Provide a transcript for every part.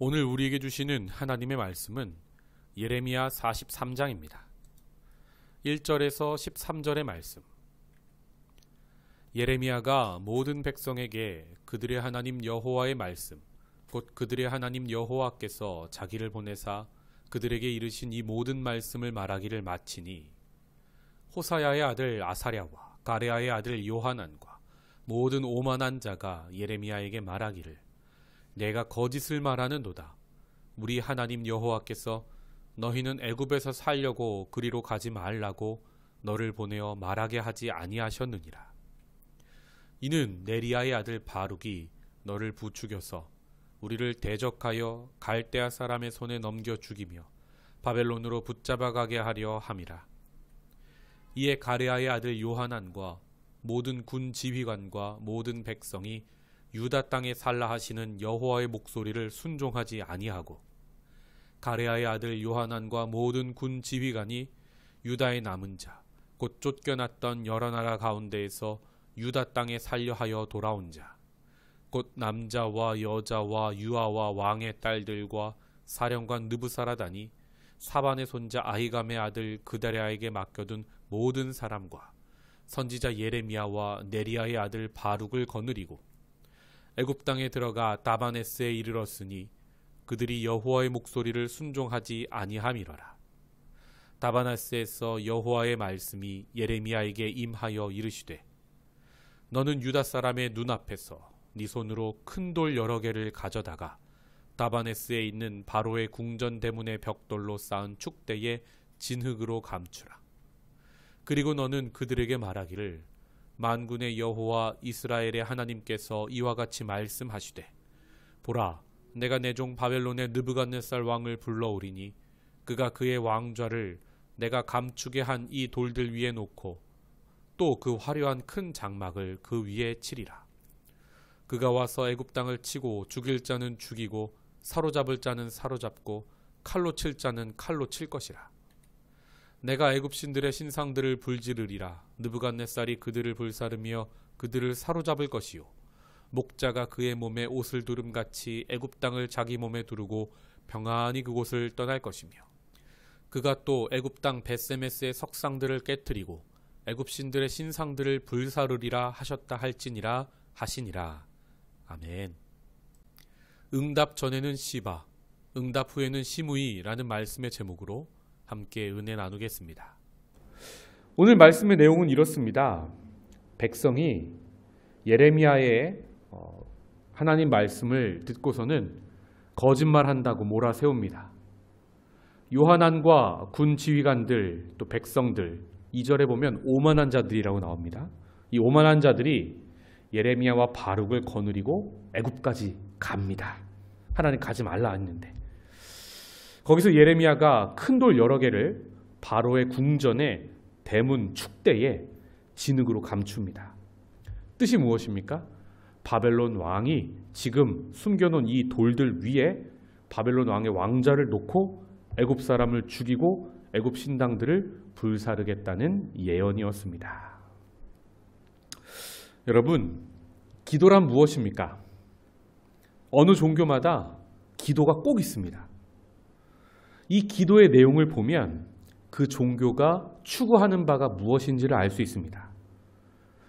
오늘 우리에게 주시는 하나님의 말씀은 예레미야 43장입니다. 1절에서 13절의 말씀. 예레미야가 모든 백성에게 그들의 하나님 여호와의 말씀, 곧 그들의 하나님 여호와께서 자기를 보내사 그들에게 이르신 이 모든 말씀을 말하기를 마치니, 호사야의 아들 아사랴와 가레아의 아들 요하난과 모든 오만한 자가 예레미야에게 말하기를, 내가 거짓을 말하는도다. 우리 하나님 여호와께서 너희는 애굽에서 살려고 그리로 가지 말라고 너를 보내어 말하게 하지 아니하셨느니라. 이는 네리야의 아들 바룩이 너를 부추겨서 우리를 대적하여 갈대아 사람의 손에 넘겨 죽이며 바벨론으로 붙잡아 가게 하려 함이라. 이에 가레아의 아들 요하난과 모든 군 지휘관과 모든 백성이 유다 땅에 살라 하시는 여호와의 목소리를 순종하지 아니하고, 가레아의 아들 요하난과 모든 군 지휘관이 유다의 남은 자, 곧 쫓겨났던 여러 나라 가운데에서 유다 땅에 살려 하여 돌아온 자, 곧 남자와 여자와 유아와 왕의 딸들과 사령관 느부사라다니 사반의 손자 아히감의 아들 그다랴에게 맡겨둔 모든 사람과 선지자 예레미야와 네리야의 아들 바룩을 거느리고 애굽 땅에 들어가 다바네스에 이르렀으니 그들이 여호와의 목소리를 순종하지 아니함이러라. 다바네스에서 여호와의 말씀이 예레미야에게 임하여 이르시되, 너는 유다 사람의 눈앞에서 네 손으로 큰 돌 여러 개를 가져다가 다바네스에 있는 바로의 궁전 대문의 벽돌로 쌓은 축대에 진흙으로 감추라. 그리고 너는 그들에게 말하기를, 만군의 여호와 이스라엘의 하나님께서 이와 같이 말씀하시되, 보라, 내가 내 종 바벨론의 느부갓네살 왕을 불러오리니 그가 그의 왕좌를 내가 감추게 한 이 돌들 위에 놓고 또 그 화려한 큰 장막을 그 위에 치리라. 그가 와서 애굽 땅을 치고 죽일 자는 죽이고 사로잡을 자는 사로잡고 칼로 칠 자는 칼로 칠 것이라. 내가 애굽 신들의 신상들을 불지르리라. 느부갓네살이 그들을 불사르며 그들을 사로잡을 것이요, 목자가 그의 몸에 옷을 두름같이 애굽 땅을 자기 몸에 두르고 평안히 그곳을 떠날 것이며, 그가 또 애굽 땅 벳세메스의 석상들을 깨뜨리고 애굽 신들의 신상들을 불사르리라 하셨다 할지니라 하시니라. 아멘. 응답 전에는 시바, 응답 후에는 시므이라는 말씀의 제목으로 함께 은혜 나누겠습니다. 오늘 말씀의 내용은 이렇습니다. 백성이 예레미야의 하나님 말씀을 듣고서는 거짓말한다고 몰아세웁니다. 요하난과 군 지휘관들, 또 백성들, 2절에 보면 오만한 자들이라고 나옵니다. 이 오만한 자들이 예레미야와 바룩을 거느리고 애굽까지 갑니다. 하나님 가지 말라 했는데, 거기서 예레미야가 큰 돌 여러 개를 바로의 궁전의 대문 축대에 진흙으로 감춥니다. 뜻이 무엇입니까? 바벨론 왕이 지금 숨겨놓은 이 돌들 위에 바벨론 왕의 왕좌를 놓고 애굽 사람을 죽이고 애굽 신당들을 불사르겠다는 예언이었습니다. 여러분, 기도란 무엇입니까? 어느 종교마다 기도가 꼭 있습니다. 이 기도의 내용을 보면 그 종교가 추구하는 바가 무엇인지를 알 수 있습니다.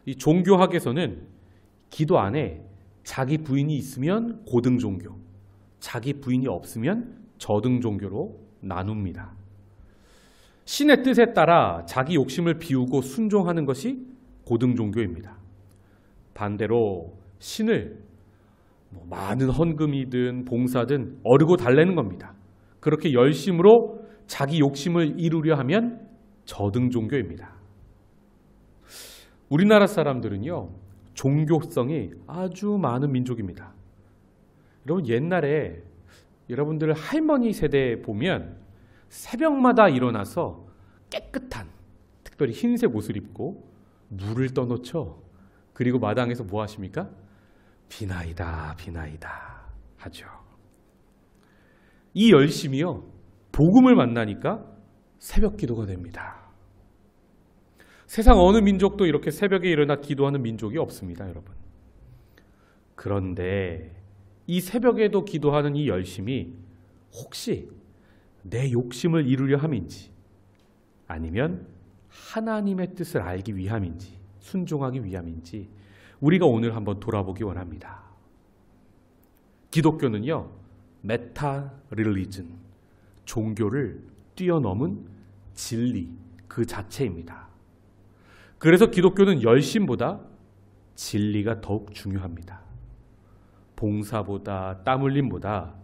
이 종교학에서는 기도 안에 자기 부인이 있으면 고등 종교, 자기 부인이 없으면 저등 종교로 나눕니다. 신의 뜻에 따라 자기 욕심을 비우고 순종하는 것이 고등 종교입니다. 반대로 신을 많은 헌금이든 봉사든 어르고 달래는 겁니다. 그렇게 열심으로 자기 욕심을 이루려 하면 저등 종교입니다. 우리나라 사람들은요, 종교성이 아주 많은 민족입니다. 여러분, 옛날에 여러분들 할머니 세대에 보면 새벽마다 일어나서 깨끗한, 특별히 흰색 옷을 입고 물을 떠놓죠. 그리고 마당에서 뭐 하십니까? 비나이다 비나이다 하죠. 이 열심이요, 복음을 만나니까 새벽 기도가 됩니다. 세상 어느 민족도 이렇게 새벽에 일어나 기도하는 민족이 없습니다, 여러분. 그런데 이 새벽에도 기도하는 이 열심이 혹시 내 욕심을 이루려 함인지 아니면 하나님의 뜻을 알기 위함인지 순종하기 위함인지 우리가 오늘 한번 돌아보기 원합니다. 기독교는요, 메타 릴리전, 종교를 뛰어넘은 진리 그 자체입니다. 그래서 기독교는 열심보다 진리가 더욱 중요합니다. 봉사보다 땀 흘림보다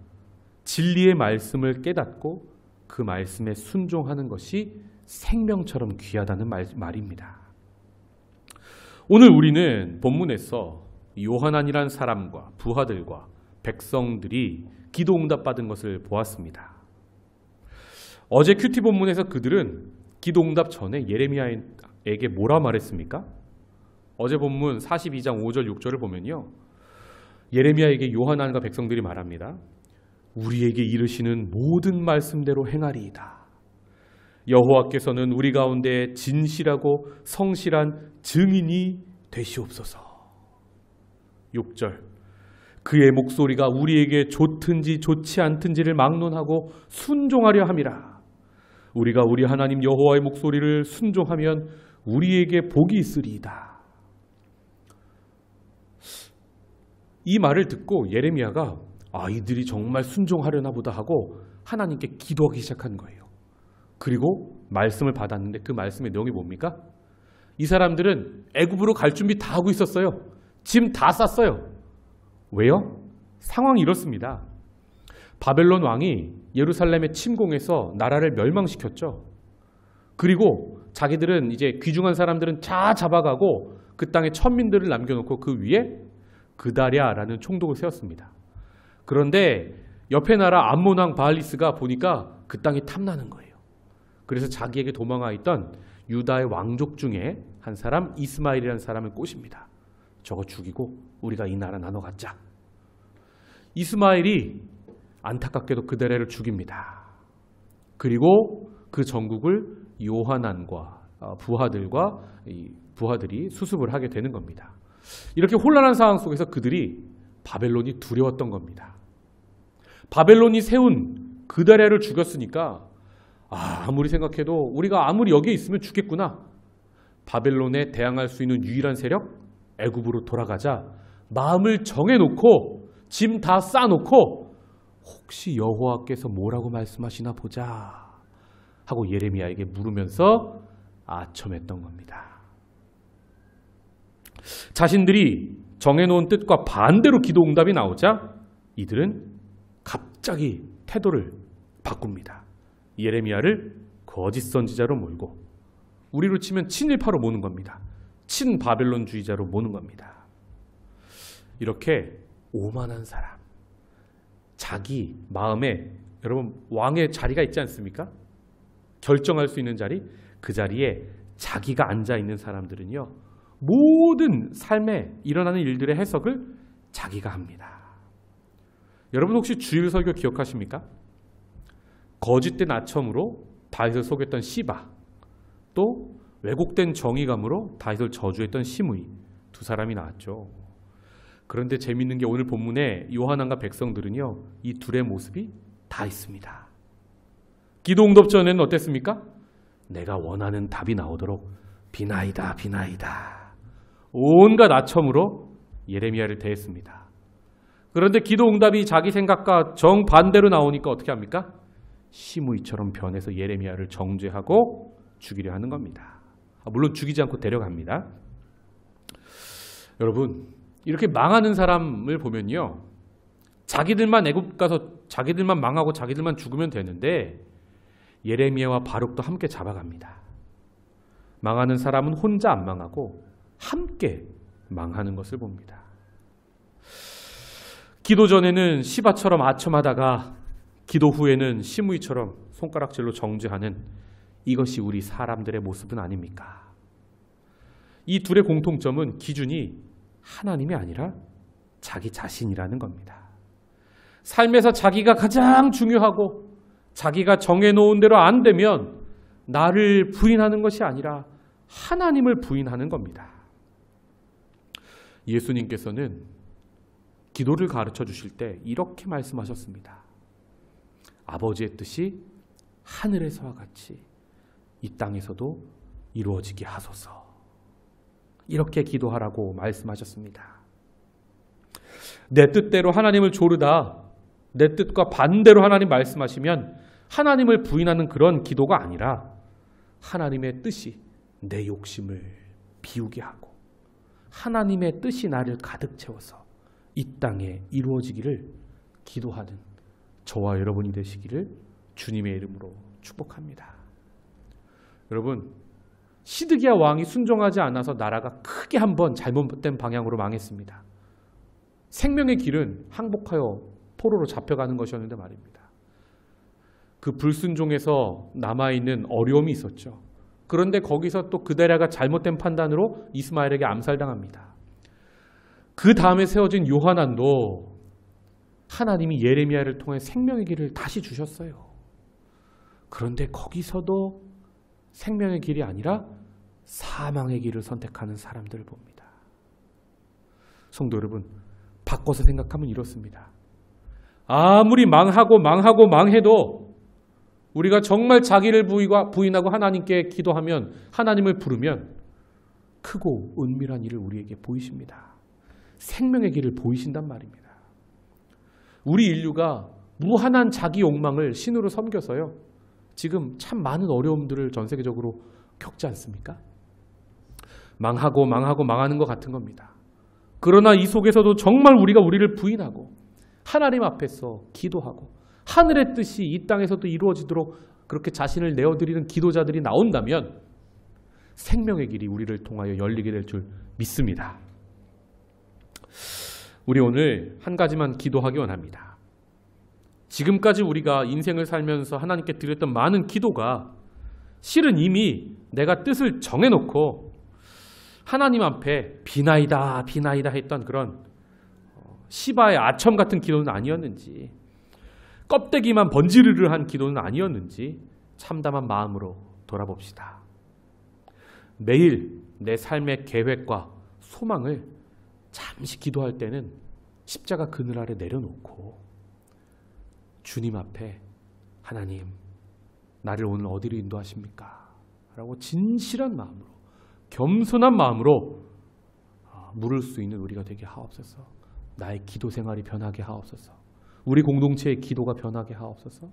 진리의 말씀을 깨닫고 그 말씀에 순종하는 것이 생명처럼 귀하다는 말입니다. 오늘 우리는 본문에서 요한안이란 사람과 부하들과 백성들이 기도 응답받은 것을 보았습니다. 어제 큐티 본문에서 그들은 기도 응답 전에 예레미야에게 뭐라 말했습니까? 어제 본문 42장 5절 6절을 보면요, 예레미야에게 요한안과 백성들이 말합니다. 우리에게 이르시는 모든 말씀대로 행하리이다. 여호와께서는 우리 가운데 진실하고 성실한 증인이 되시옵소서. 6절, 그의 목소리가 우리에게 좋든지 좋지 않든지를 막론하고 순종하려 함이라. 우리가 우리 하나님 여호와의 목소리를 순종하면 우리에게 복이 있으리이다. 이 말을 듣고 예레미야가 이들이 정말 순종하려나 보다 하고 하나님께 기도하기 시작한 거예요. 그리고 말씀을 받았는데 그 말씀의 내용이 뭡니까? 이 사람들은 애굽으로 갈 준비 다 하고 있었어요. 짐 다 쌌어요. 왜요? 상황이 이렇습니다. 바벨론 왕이 예루살렘에 침공해서 나라를 멸망시켰죠. 그리고 자기들은 이제 귀중한 사람들은 다 잡아가고 그 땅에 천민들을 남겨놓고 그 위에 그다랴라는 총독을 세웠습니다. 그런데 옆에 나라 암몬 왕 바알리스가 보니까 그 땅이 탐나는 거예요. 그래서 자기에게 도망와 있던 유다의 왕족 중에 한 사람 이스마엘이라는 사람을 꼬십니다. 저거 죽이고 우리가 이 나라 나눠 갖자. 이스마엘이 안타깝게도 그다랴를 죽입니다. 그리고 그 전국을 요한안과 부하들이 수습을 하게 되는 겁니다. 이렇게 혼란한 상황 속에서 그들이 바벨론이 두려웠던 겁니다. 바벨론이 세운 그다랴를 죽였으니까 아무리 생각해도 우리가 아무리 여기에 있으면 죽겠구나. 바벨론에 대항할 수 있는 유일한 세력 애굽으로 돌아가자 마음을 정해놓고 짐 다 싸놓고 혹시 여호와께서 뭐라고 말씀하시나 보자 하고 예레미야에게 물으면서 아첨했던 겁니다. 자신들이 정해놓은 뜻과 반대로 기도 응답이 나오자 이들은 갑자기 태도를 바꿉니다. 예레미야를 거짓 선지자로 몰고 우리로 치면 친일파로 모는 겁니다. 친바벨론주의자로 모는 겁니다. 이렇게 오만한 사람, 자기 마음에 여러분 왕의 자리가 있지 않습니까? 결정할 수 있는 자리, 그 자리에 자기가 앉아있는 사람들은요, 모든 삶에 일어나는 일들의 해석을 자기가 합니다. 여러분 혹시 주일 설교 기억하십니까? 거짓된 아첨으로 다윗을 속였던 시바, 또 왜곡된 정의감으로 다윗을 저주했던 시므이, 두 사람이 나왔죠. 그런데 재미있는 게 오늘 본문에 요한안과 백성들은요, 이 둘의 모습이 다 있습니다. 기도 응답 전에는 어땠습니까? 내가 원하는 답이 나오도록 비나이다 비나이다 온갖 아첨으로 예레미야를 대했습니다. 그런데 기도 응답이 자기 생각과 정반대로 나오니까 어떻게 합니까? 시므이처럼 변해서 예레미야를 정죄하고 죽이려 하는 겁니다. 물론 죽이지 않고 데려갑니다. 여러분, 이렇게 망하는 사람을 보면요, 자기들만 애굽 가서 자기들만 망하고 자기들만 죽으면 되는데 예레미야와 바룩도 함께 잡아갑니다. 망하는 사람은 혼자 안 망하고 함께 망하는 것을 봅니다. 기도 전에는 시바처럼 아첨하다가 기도 후에는 시므이처럼 손가락질로 정죄하는, 이것이 우리 사람들의 모습은 아닙니까? 이 둘의 공통점은 기준이 하나님이 아니라 자기 자신이라는 겁니다. 삶에서 자기가 가장 중요하고 자기가 정해놓은 대로 안 되면 나를 부인하는 것이 아니라 하나님을 부인하는 겁니다. 예수님께서는 기도를 가르쳐 주실 때 이렇게 말씀하셨습니다. 아버지의 뜻이 하늘에서와 같이 이 땅에서도 이루어지게 하소서. 이렇게 기도하라고 말씀하셨습니다. 내 뜻대로 하나님을 조르다, 내 뜻과 반대로 하나님 말씀하시면 하나님을 부인하는 그런 기도가 아니라 하나님의 뜻이 내 욕심을 비우게 하고 하나님의 뜻이 나를 가득 채워서 이 땅에 이루어지기를 기도하는 저와 여러분이 되시기를 주님의 이름으로 축복합니다. 여러분, 시드기야 왕이 순종하지 않아서 나라가 크게 한번 잘못된 방향으로 망했습니다. 생명의 길은 항복하여 포로로 잡혀가는 것이었는데 말입니다. 그 불순종에서 남아있는 어려움이 있었죠. 그런데 거기서 또 그데랴가 잘못된 판단으로 이스마엘에게 암살당합니다. 그 다음에 세워진 요하난도 하나님이 예레미야를 통해 생명의 길을 다시 주셨어요. 그런데 거기서도 생명의 길이 아니라 사망의 길을 선택하는 사람들을 봅니다. 성도 여러분, 바꿔서 생각하면 이렇습니다. 아무리 망해도 우리가 정말 자기를 부인하고 하나님께 기도하면, 하나님을 부르면 크고 은밀한 일을 우리에게 보이십니다. 생명의 길을 보이신단 말입니다. 우리 인류가 무한한 자기 욕망을 신으로 섬겨서요, 지금 참 많은 어려움들을 전 세계적으로 겪지 않습니까? 망하는 것 같은 겁니다. 그러나 이 속에서도 정말 우리가 우리를 부인하고 하나님 앞에서 기도하고 하늘의 뜻이 이 땅에서도 이루어지도록 그렇게 자신을 내어드리는 기도자들이 나온다면 생명의 길이 우리를 통하여 열리게 될 줄 믿습니다. 우리 오늘 한 가지만 기도하기 원합니다. 지금까지 우리가 인생을 살면서 하나님께 드렸던 많은 기도가 실은 이미 내가 뜻을 정해놓고 하나님 앞에 비나이다 했던 그런 시바의 아첨 같은 기도는 아니었는지, 껍데기만 번지르르한 기도는 아니었는지 참담한 마음으로 돌아봅시다. 매일 내 삶의 계획과 소망을 잠시 기도할 때는 십자가 그늘 아래 내려놓고 주님 앞에 하나님, 나를 오늘 어디로 인도하십니까? 라고 진실한 마음으로, 겸손한 마음으로 물을 수 있는 우리가 되게 하옵소서. 나의 기도 생활이 변하게 하옵소서. 우리 공동체의 기도가 변하게 하옵소서.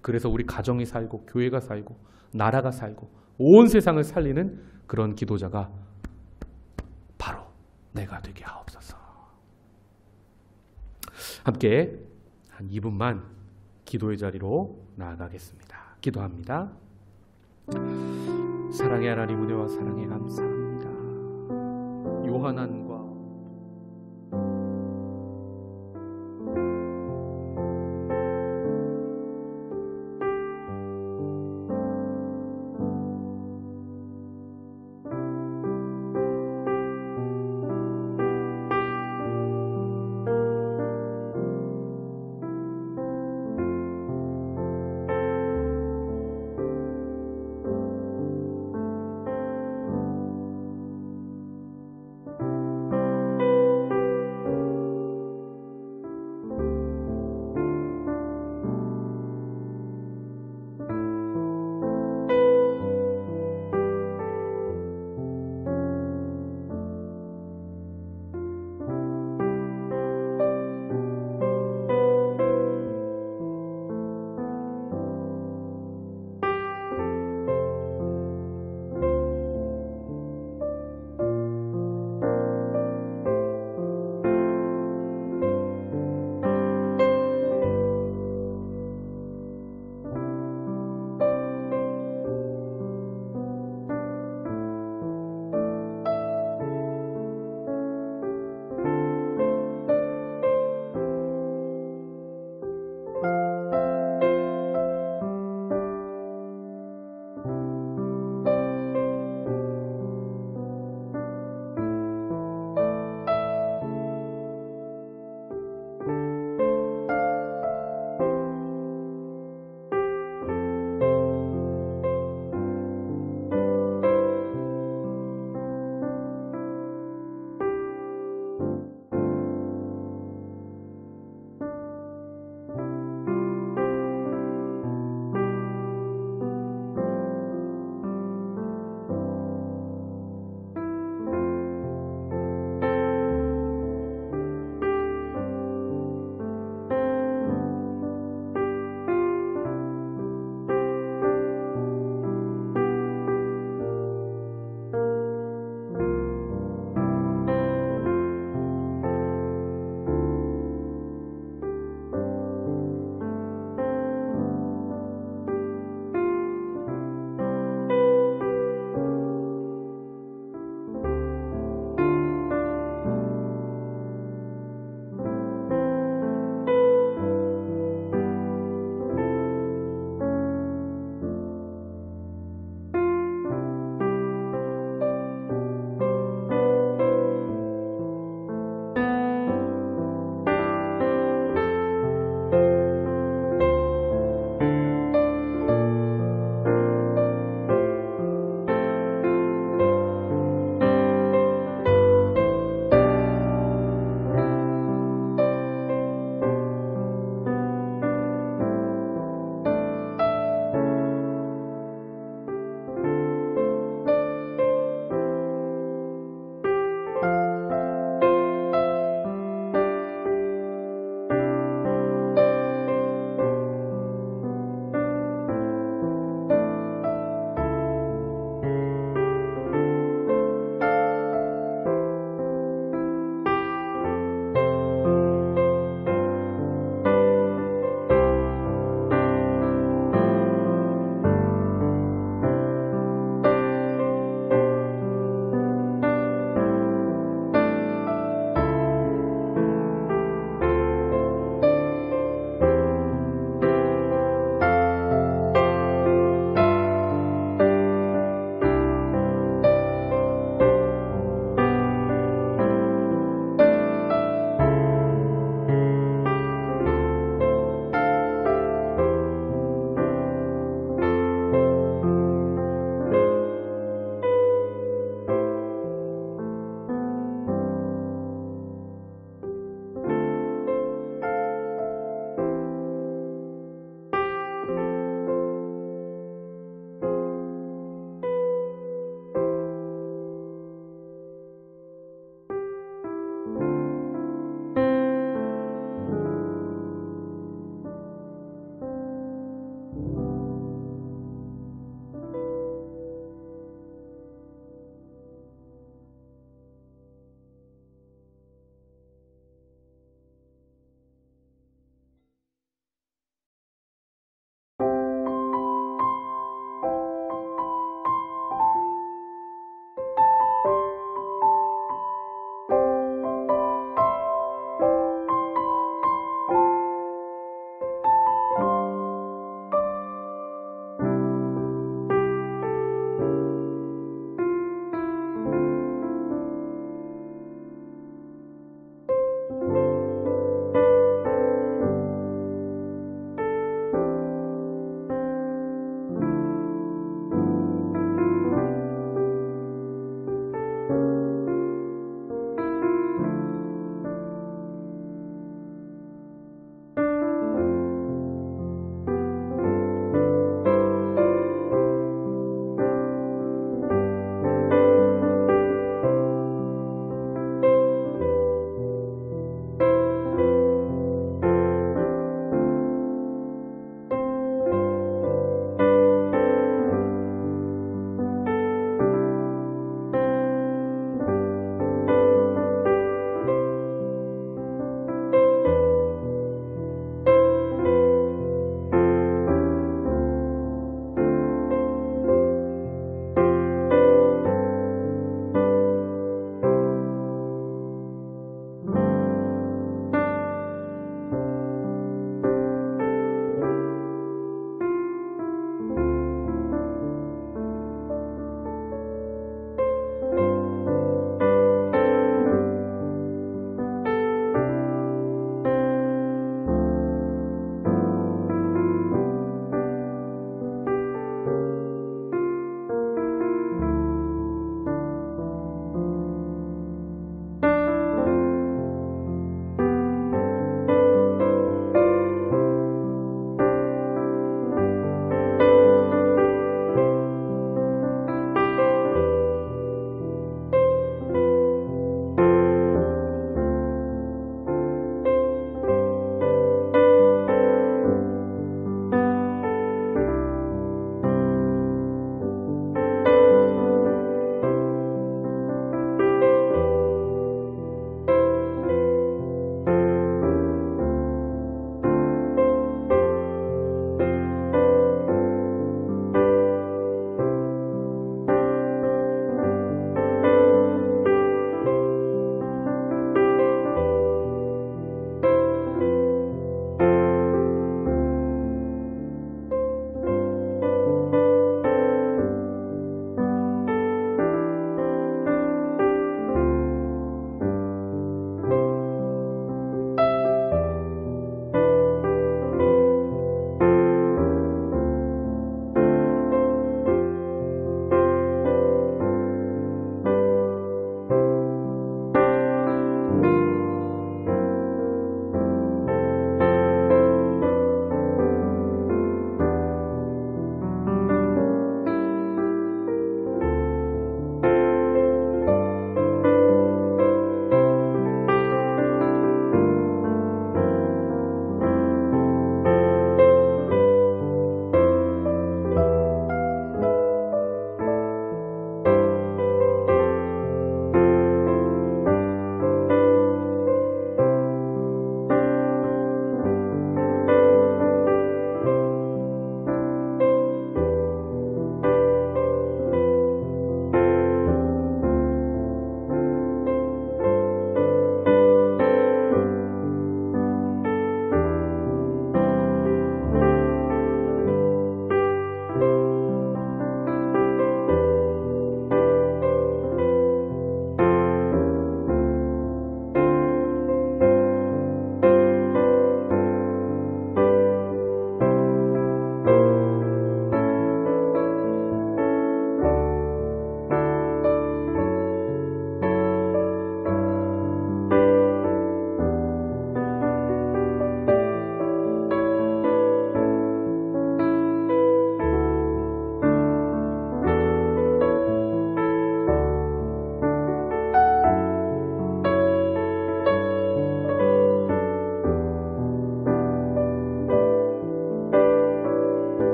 그래서 우리 가정이 살고 교회가 살고 나라가 살고 온 세상을 살리는 그런 기도자가 바로 내가 되게 하옵소서. 함께 한 2분만 기도의 자리로 나아가겠습니다. 기도합니다. 사랑의 하나님, 은혜와 사랑에 감사합니다. 요한한